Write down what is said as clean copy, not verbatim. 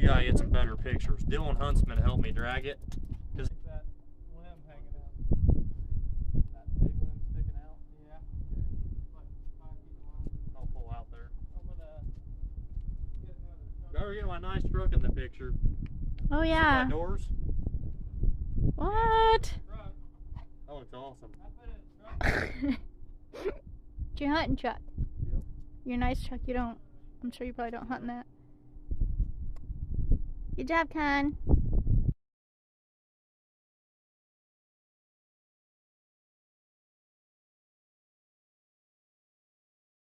you gotta get some better pictures. Dylan Huntsman helped me drag it. That limb hanging out. That big limb sticking out. Yeah. Like 5 feet long. I'll pull out there. I'm gonna get another. Go get my nice truck in the picture. Oh See yeah. my doors? What? Oh, it's awesome. It's your hunting truck. Yep. Your nice truck. You don't. I'm sure you probably don't hunt in that. Good job, Con.